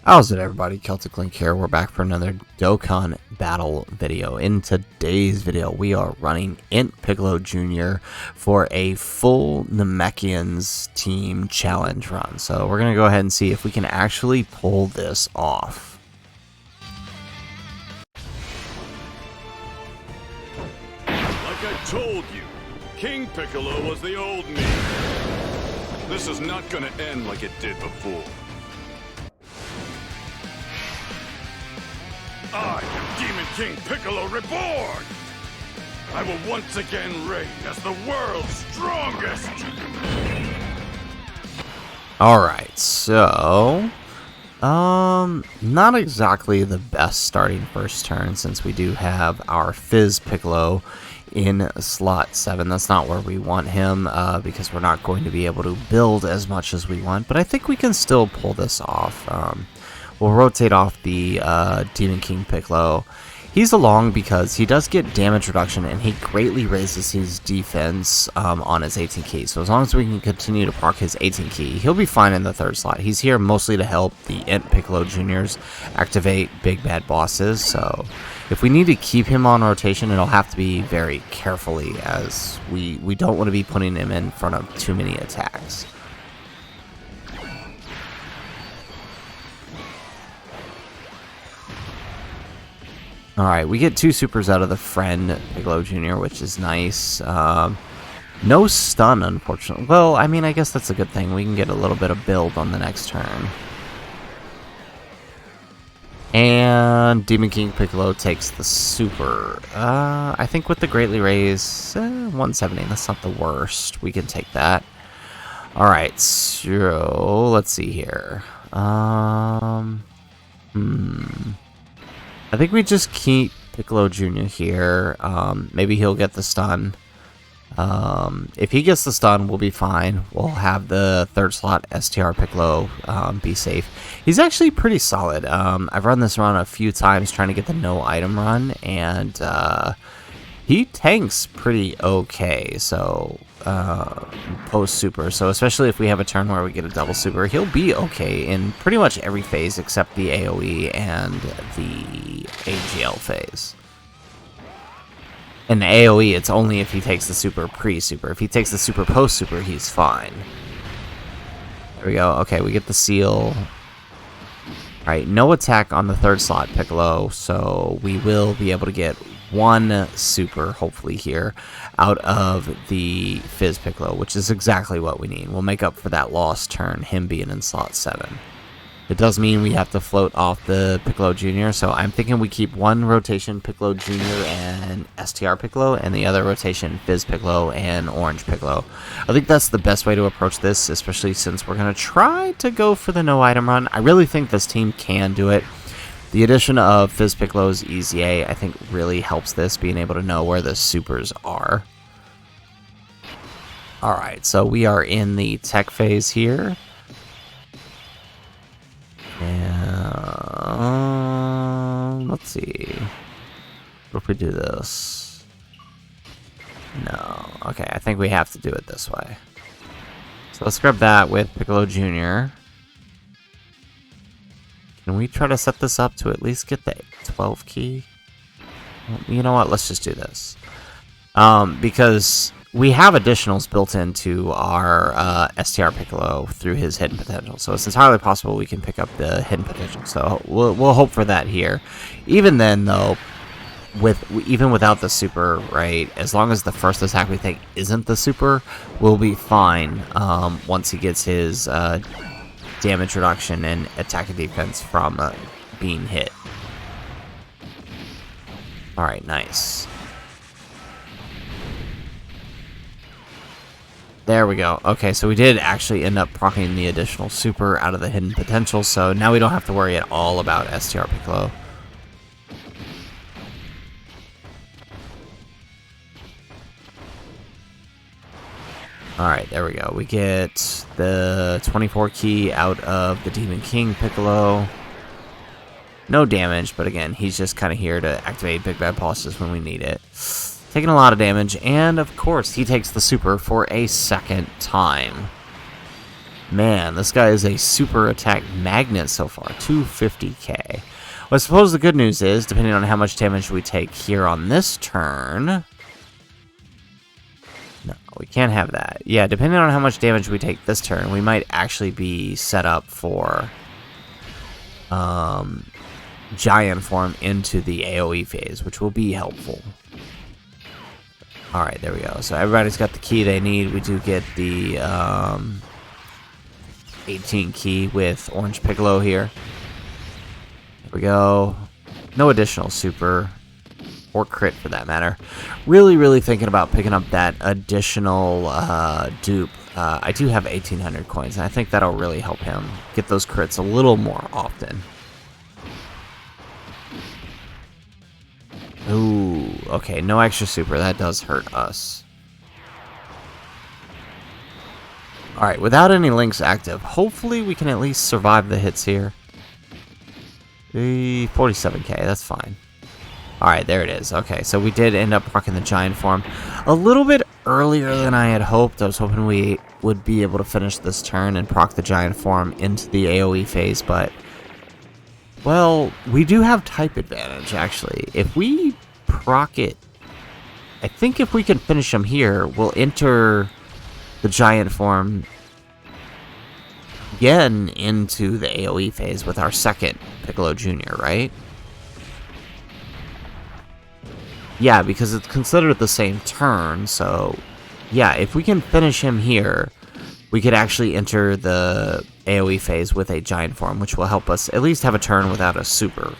How's it, everybody? Celtic Link here. We're back for another Dokkan battle video. In today's video, we are running Int Piccolo Jr. for a full Namekians team challenge run. So we're going to go ahead and see if we can actually pull this off. Like I told you, King Piccolo was the old me. This is not going to end like it did before. I am Demon King Piccolo reborn! I will once again reign as the world's strongest! Alright, so... not exactly the best starting first turn, since we do have our Fizz Piccolo in slot 7. That's not where we want him, because we're not going to be able to build as much as we want, but I think we can still pull this off. We'll rotate off the Demon King Piccolo. He's along because he does get damage reduction and he greatly raises his defense on his 18 key. So as long as we can continue to proc his 18 key, he'll be fine in the third slot. He's here mostly to help the Int Piccolo Juniors activate big bad bosses. So if we need to keep him on rotation, it'll have to be very carefully, as we don't want to be putting him in front of too many attacks. Alright, we get 2 supers out of the friend Piccolo Jr., which is nice. No stun, unfortunately. Well, I mean, I guess that's a good thing. We can get a little bit of build on the next turn. And Demon King Piccolo takes the super. I think with the greatly raised 170, that's not the worst. We can take that. Alright, so let's see here. I think we just keep Piccolo Jr. here. Maybe he'll get the stun. If he gets the stun, we'll be fine. We'll have the third slot STR Piccolo be safe. He's actually pretty solid. I've run this run a few times trying to get the no item run, and he tanks pretty okay. So post super, so especially if we have a turn where we get a double super, he'll be okay in pretty much every phase except the AoE and the AGL phase. In the AoE, it's only if he takes the super pre-super. If he takes the super post-super, he's fine. There we go. Okay, we get the seal. Alright, no attack on the third slot Piccolo, so we will be able to get 1 super, hopefully, here, out of the Fizz Piccolo, which is exactly what we need. We'll make up for that lost turn, him being in slot 7. It does mean we have to float off the Piccolo Jr., so I'm thinking we keep 1 rotation Piccolo Jr. and STR Piccolo, and the other rotation Fizz Piccolo and Orange Piccolo. I think that's the best way to approach this, especially since we're going to try to go for the no item run. I really think this team can do it. The addition of Fizz Piccolo's EZA, I think, really helps this, being able to know where the supers are. Alright, so we are in the tech phase here. And let's see. What if we do this? No. Okay, I think we have to do it this way. So let's grab that with Piccolo Jr. Can we try to set this up to at least get the 12 key? Well, you know what? Let's just do this. Because we have additionals built into our STR Piccolo through his hidden potential. So it's entirely possible we can pick up the hidden potential. So we'll hope for that here. Even then, though, even without the super, right, as long as the first attack we take isn't the super, we'll be fine once he gets his damage reduction and attack and defense from being hit. Alright, nice. There we go. Okay, so we did actually end up proccing the additional super out of the hidden potential, so now we don't have to worry at all about STR Piccolo. Alright, there we go. We get the 24 key out of the Demon King Piccolo. No damage, but again, he's just kind of here to activate big bad bosses when we need it. Taking a lot of damage, and of course, he takes the super for a second time. Man, this guy is a super attack magnet so far. 250k. Well, I suppose the good news is, depending on how much damage we take here on this turn... No, we can't have that. Yeah, depending on how much damage we take this turn, we might actually be set up for giant form into the AoE phase, which will be helpful. Alright, there we go. So everybody's got the key they need. We do get the 18 key with Orange Piccolo here. There we go. No additional super. Or crit for that matter. Really thinking about picking up that additional dupe. I do have 1,800 coins, and I think that'll really help him get those crits a little more often. Ooh, okay, no extra super. That does hurt us. Alright, without any links active, hopefully we can at least survive the hits here. 47k, that's fine. Alright, there it is. Okay, so we did end up proccing the giant form a little bit earlier than I had hoped. I was hoping we would be able to finish this turn and proc the giant form into the AoE phase, but... Well, we do have type advantage, actually. If we proc it... I think if we can finish him here, we'll enter the giant form again into the AoE phase with our second Piccolo Jr., right? Yeah, because it's considered the same turn, so... Yeah, if we can finish him here, we could actually enter the AoE phase with a giant form, which will help us at least have a turn without a super.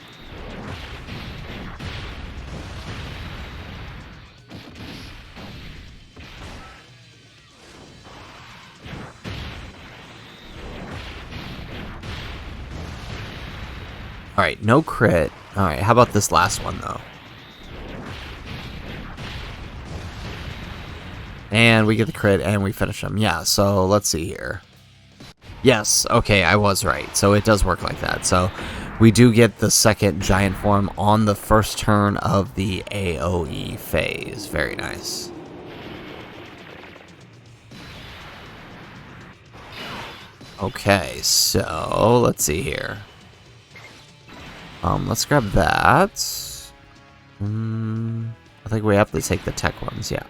Alright, no crit. Alright, how about this last one, though? And we get the crit, and we finish him. Yeah, so let's see here. Yes, okay, I was right. So it does work like that. So we do get the second giant form on the first turn of the AoE phase. Very nice. Okay, so let's see here. Let's grab that. I think we have to take the tech ones, yeah.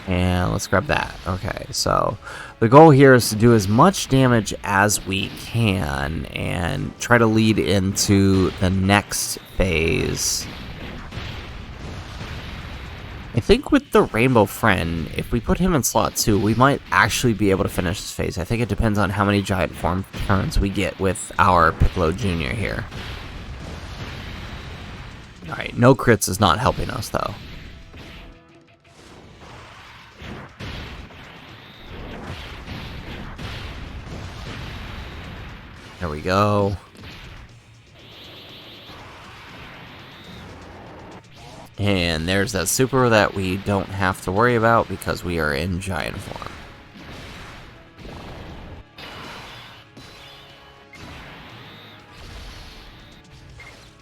And let's grab that. Okay, so the goal here is to do as much damage as we can and try to lead into the next phase. I think with the Rainbow Friend, if we put him in slot 2, we might actually be able to finish this phase. I think it depends on how many giant form turns we get with our Piccolo Jr. here. Alright, no crits is not helping us, though. There we go. And there's that super that we don't have to worry about because we are in giant form.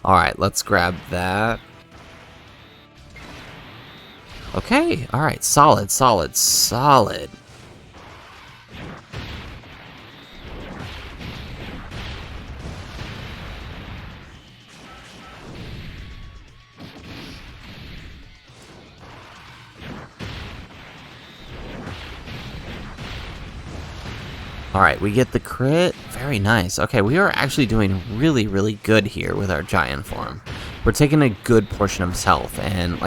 Alright, let's grab that. Okay, alright, solid. Alright, we get the crit. Very nice. Okay, we are actually doing really good here with our giant form. We're taking a good portion of his health, and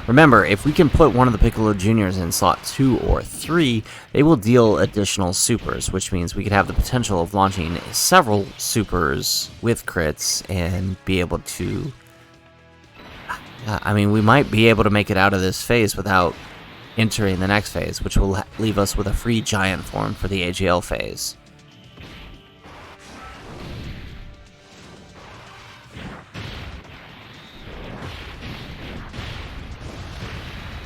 remember, if we can put one of the Piccolo Juniors in slot 2 or 3, they will deal additional supers, which means we could have the potential of launching several supers with crits and be able to... I mean, we might be able to make it out of this phase without entering the next phase, which will leave us with a free giant form for the AGL phase.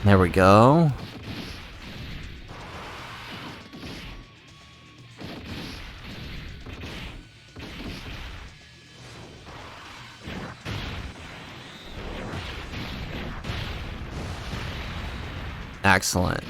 There we go. Excellent.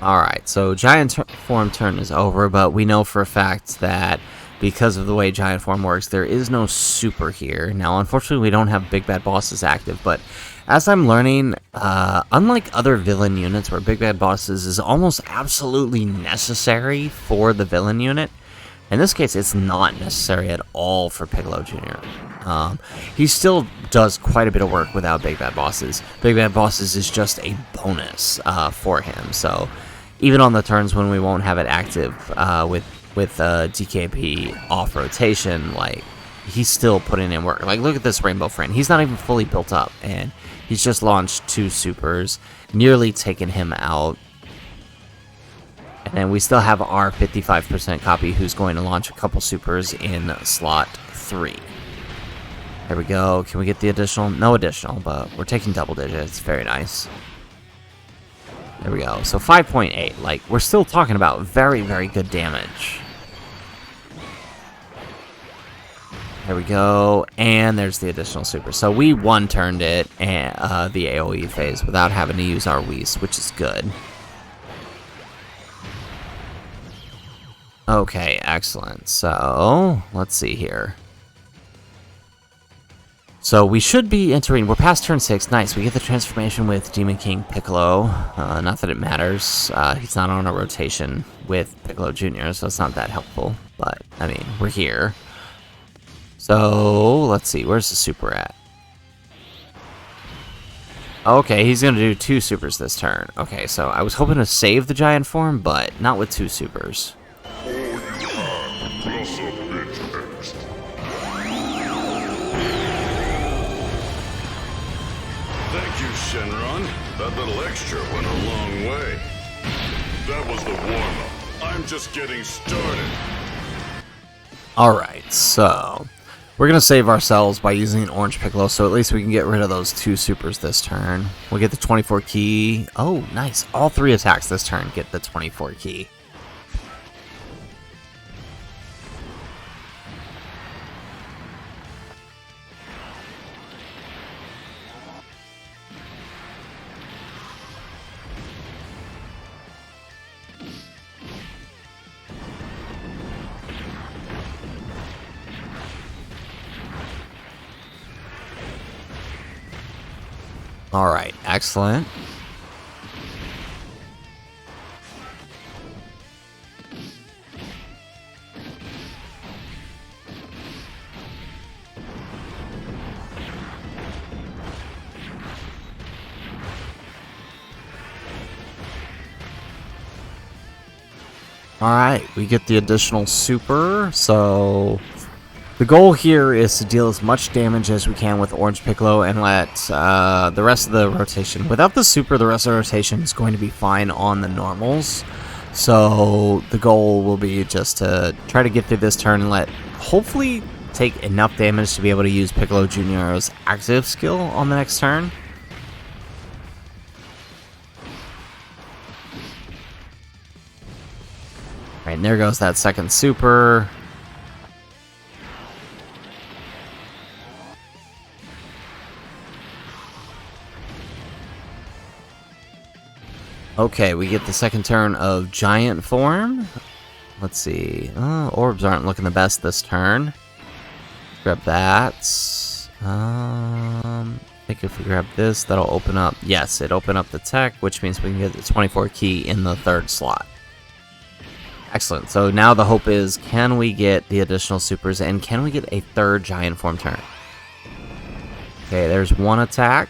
Alright, so Giant Form turn is over, but we know for a fact that because of the way Giant Form works, there is no super here. Now, unfortunately, we don't have Big Bad Bosses active, but as I'm learning, unlike other villain units where Big Bad Bosses is almost absolutely necessary for the villain unit, in this case, it's not necessary at all for Piccolo Jr. He still does quite a bit of work without Big Bad Bosses. Big Bad Bosses is just a bonus for him, so even on the turns when we won't have it active with DKP off rotation, like, he's still putting in work. Like, look at this Rainbow Friend. He's not even fully built up, and he's just launched 2 supers, nearly taken him out. And then we still have our 55% copy who's going to launch a couple supers in slot 3. There we go. Can we get the additional? No additional, but we're taking double digits. Very nice. There we go. So 5.8. Like, we're still talking about very, very good damage. There we go. And there's the additional super. So we one-turned it, and the AoE phase, without having to use our Whis, which is good. Okay, excellent. So, let's see here. So, we should be entering... We're past turn 6. Nice. We get the transformation with Demon King Piccolo. Not that it matters. He's not on a rotation with Piccolo Jr., so it's not that helpful. But, I mean, we're here. So, let's see. Where's the super at? Okay, he's going to do 2 supers this turn. Okay, so I was hoping to save the Giant Form, but not with 2 supers. Thank you, Shenron. That little extra went a long way. That was the warm-up. I'm just getting started. Alright, so we're going to save ourselves by using an Orange Piccolo, so at least we can get rid of those 2 supers this turn. We'll get the 24 key. Oh, nice. All 3 attacks this turn get the 24 key. Alright, excellent. Alright, we get the additional super, so the goal here is to deal as much damage as we can with Orange Piccolo and let the rest of the rotation... Without the super, the rest of the rotation is going to be fine on the normals. So the goal will be just to try to get through this turn and let, hopefully, take enough damage to be able to use Piccolo Jr.'s active skill on the next turn. Alright, and there goes that second super. Okay, we get the second turn of Giant Form. Let's see. Orbs aren't looking the best this turn. Grab that. I think if we grab this, that'll open up... Yes, it opened up the tech, which means we can get the 24 key in the 3rd slot. Excellent. So now the hope is, can we get the additional supers, and can we get a 3rd Giant Form turn? Okay, there's 1 attack.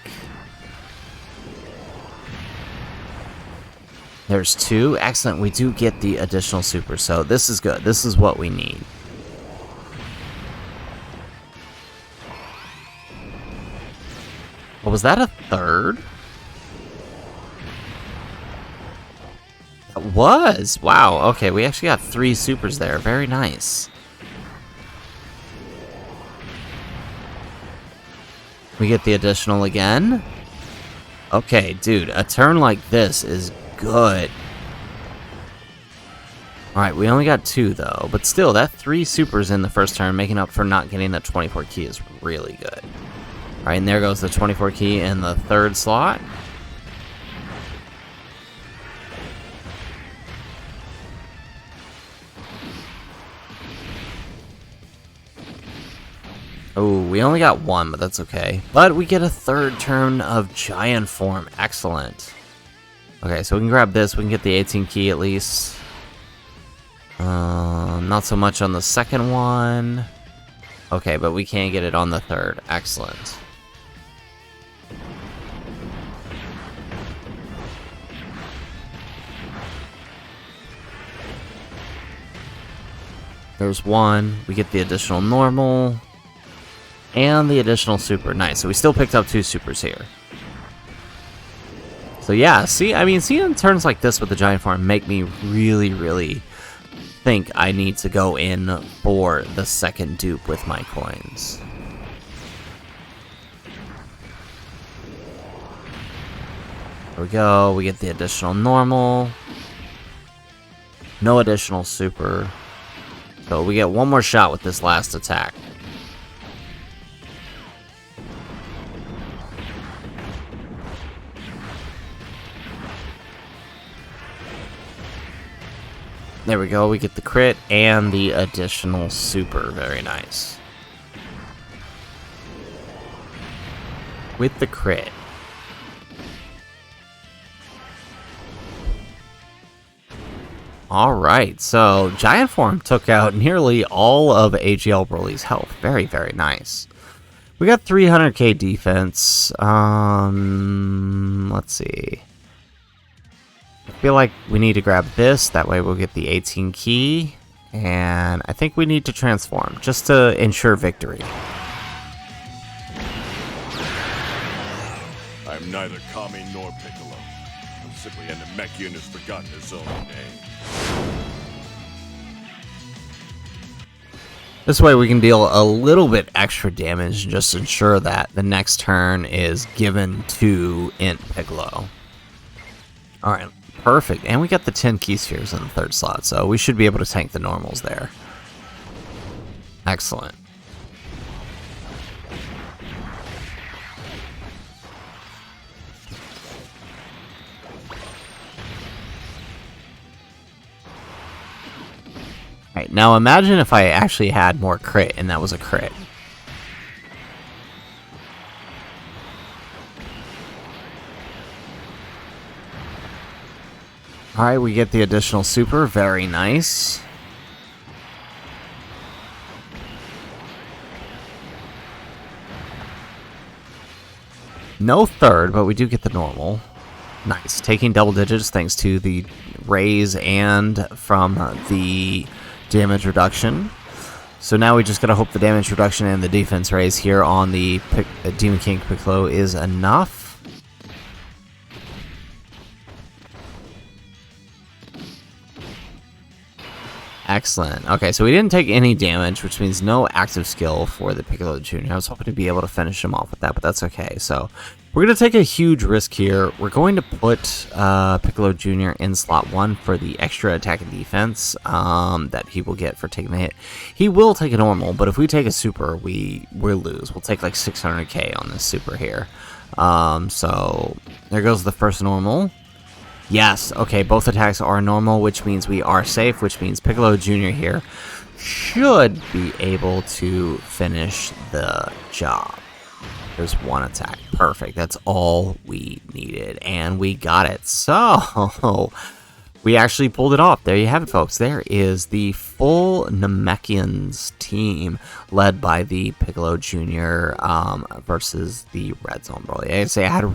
There's 2. Excellent. We do get the additional super, so this is good. This is what we need. Oh, was that a 3rd? That was! Wow, okay, we actually got 3 supers there. Very nice. We get the additional again. Okay, dude, a turn like this is good. Alright, we only got 2 though, but still, that 3 supers in the first turn, making up for not getting that 24 key, is really good. Alright, and there goes the 24 key in the 3rd slot. Oh, we only got one, but that's okay. But we get a third turn of giant form. Excellent. Okay, so we can grab this. We can get the 18 key at least. Not so much on the second one. Okay, but we can get it on the third. Excellent. There's one. We get the additional normal. And the additional super. Nice. So we still picked up 2 supers here. So yeah, see, I mean, seeing turns like this with the giant form make me really, really think I need to go in for the second dupe with my coins. There we go. We get the additional normal. No additional super. So we get one more shot with this last attack. There we go, we get the crit and the additional super. Very nice. With the crit. Alright, so Giant Form took out nearly all of AGL Broly's health. Very, very nice. We got 300k defense. Let's see. I feel like we need to grab this, that way we'll get the 18 key, and I think we need to transform, just to ensure victory. I'm neither Kami nor Piccolo. I'm simply a Namekian who's forgotten his own name. This way we can deal a little bit extra damage and just ensure that the next turn is given to Int Piccolo. Alright. Perfect, and we got the 10 key spheres in the third slot, so we should be able to tank the normals there. Excellent. Alright, now imagine if I actually had more crit, and that was a crit. Alright, we get the additional super. Very nice. No third, but we do get the normal. Nice. Taking double digits thanks to the raise and from the damage reduction. So now we just gotta hope the damage reduction and the defense raise here on the Demon King Piccolo is enough. Excellent. Okay, so we didn't take any damage, which means no active skill for the Piccolo Jr. I was hoping to be able to finish him off with that, but that's okay. So we're going to take a huge risk here. We're going to put Piccolo Jr. in slot 1 for the extra attack and defense that he will get for taking the hit. He will take a normal, but if we take a super, we'll lose. We'll take like 600k on this super here. So there goes the first normal. Yes, okay, both attacks are normal, which means we are safe, which means Piccolo Jr. here should be able to finish the job. There's one attack. Perfect. That's all we needed, and we got it. So, we actually pulled it off. There you have it, folks. There is the full Namekians team led by the Piccolo Jr. Versus the Red Zone Broly. I say I had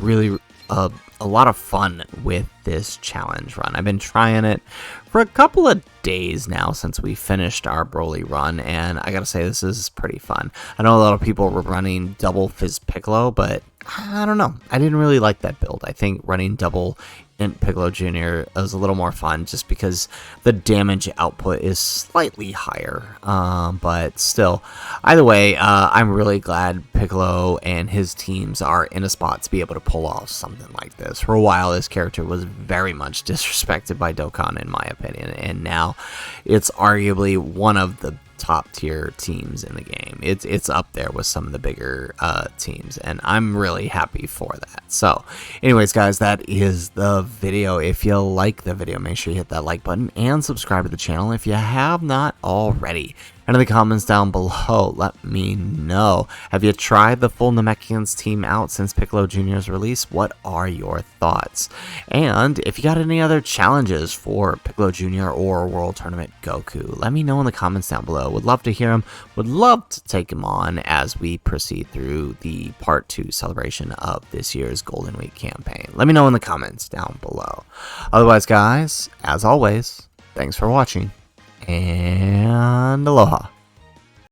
a lot of fun with this challenge run. I've been trying it for a couple of days now since we finished our Broly run, and I gotta say, this is pretty fun. I know a lot of people were running double Fizz Piccolo, but I don't know. I didn't really like that build. I think running double Int Piccolo Jr. was a little more fun just because the damage output is slightly higher. But still, either way, I'm really glad Piccolo and his teams are in a spot to be able to pull off something like this. For a while, this character was very much disrespected by Dokkan, in my opinion, and now it's arguably one of the top tier teams in the game. It's up there with some of the bigger teams, and I'm really happy for that. So anyways, guys, that is the video. If you like the video, make sure you hit that like button and subscribe to the channel if you have not already. And in the comments down below, let me know. Have you tried the full Namekians team out since Piccolo Jr.'s release? What are your thoughts? And if you got any other challenges for Piccolo Jr. or World Tournament Goku, let me know in the comments down below. Would love to hear them. Would love to take them on as we proceed through the Part 2 celebration of this year's Golden Week campaign. Let me know in the comments down below. Otherwise, guys, as always, thanks for watching, and aloha.